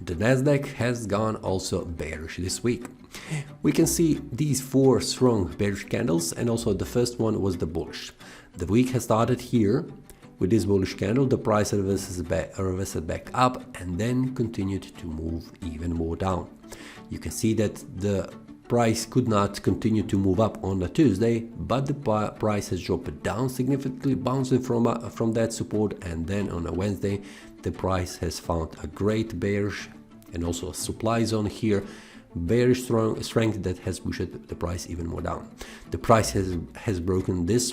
The NASDAQ has gone also bearish this week. We can see these four strong bearish candles, and also the first one was the bullish. The week has started here with this bullish candle. The price reversed back up and then continued to move even more down. You can see that the price could not continue to move up on the Tuesday, but the price has dropped down significantly, bouncing from that support, and then on a Wednesday the price has found a great bearish and also a supply zone here, very strong strength that has pushed the price even more down. The price has broken this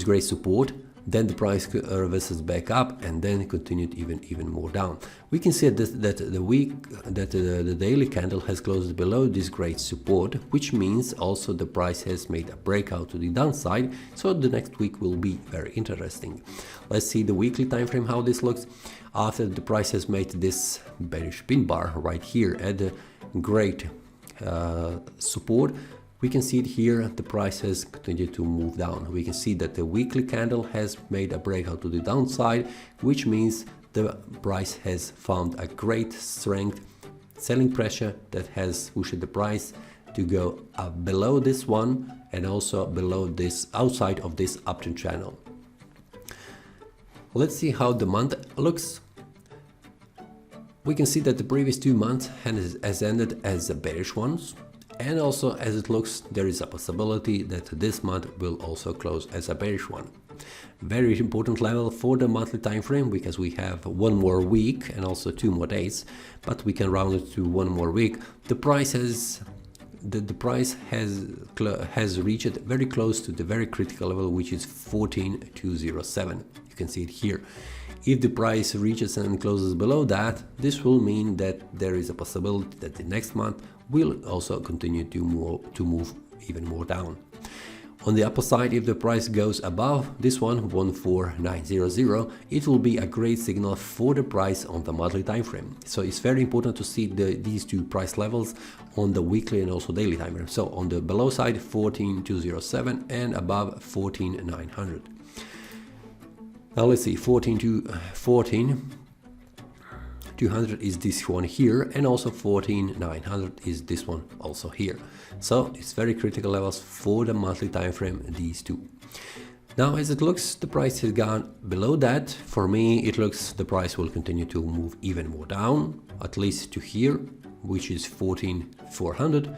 great support, then the price reverses back up and then continued even more down. We can see that the daily candle has closed below this great support, which means also the price has made a breakout to the downside, so the next week will be very interesting. Let's see the weekly time frame how this looks. After the price has made this bearish pin bar right here at the great support, we can see it here, the price has continued to move down. We can see that the weekly candle has made a breakout to the downside, which means the price has found a great strength, selling pressure that has pushed the price to go below this one and also below this, outside of this uptrend channel. Let's see how the month looks. We can see that the previous 2 months has ended as bearish ones. And also, as it looks, there is a possibility that this month will also close as a bearish one. Very important level for the monthly time frame, because we have one more week and also 2 more days, but we can round it to 1 more week. The price has reached very close to the very critical level, which is 14,207. You can see it here. If the price reaches and closes below that, this will mean that there is a possibility that the next month will also continue to move even more down. On the upper side, if the price goes above this one, 14,900, it will be a great signal for the price on the monthly time frame. So it's very important to see these two price levels on the weekly and also daily time frame. So on the below side, 14,207, and above 14,900. Now let's see, 14,200 is this one here, and also 14,900 is this one also here. So it's very critical levels for the monthly time frame, these two. Now as it looks, the price has gone below that. For me, it looks the price will continue to move even more down, at least to here, which is 14,400,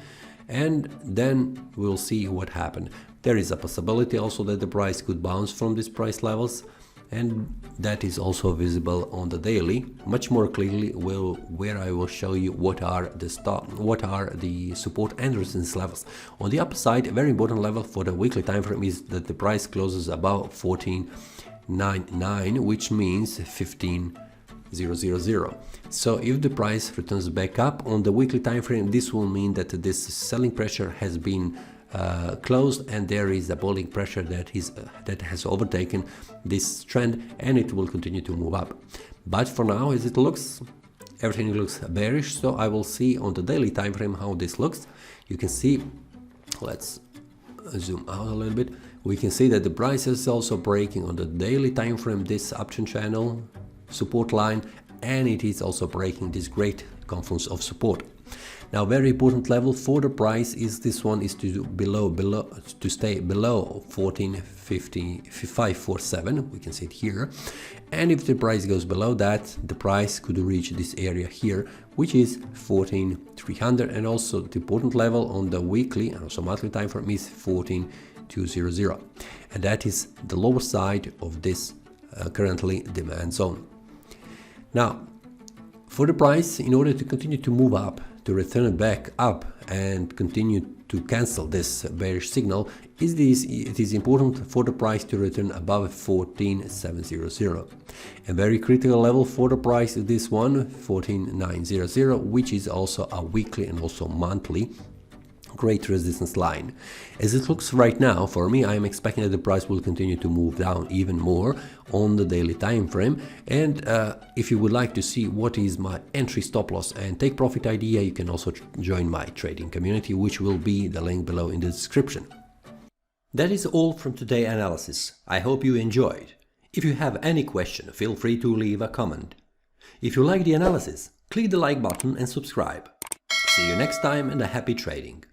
and then we'll see what happened. There is a possibility also that the price could bounce from these price levels, and that is also visible on the daily much more clearly, where I will show you what are the support and resistance levels. On the upper side, a very important level for the weekly time frame is that the price closes above 14,999, which means 15,000. So if the price returns back up on the weekly time frame, this will mean that this selling pressure has been closed, and there is a bullish pressure that has overtaken this trend, and it will continue to move up. But for now, as it looks, everything looks bearish. So I will see on the daily time frame how this looks. You can see, let's zoom out a little bit. We can see that the price is also breaking on the daily time frame this uptrend channel support line, and it is also breaking this great confluence of support. Now, very important level for the price is this one, is to stay below 14,547. We can see it here, and if the price goes below that, the price could reach this area here, which is 14,300, and also the important level on the weekly and also monthly time frame is 14,200, and that is the lower side of this currently demand zone. Now, for the price, in order to continue to move up, to return it back up and continue to cancel this bearish signal, it is important for the price to return above 14,700. A very critical level for the price is this one, 14,900, which is also a weekly and also monthly great resistance line. As it looks right now, for me, I am expecting that the price will continue to move down even more on the daily time frame. And if you would like to see what is my entry, stop loss and take profit idea, you can also join my trading community, which will be the link below in the description. That is all from today's analysis. I hope you enjoyed. If you have any question, feel free to leave a comment. If you like the analysis, click the like button and subscribe. See you next time and a happy trading!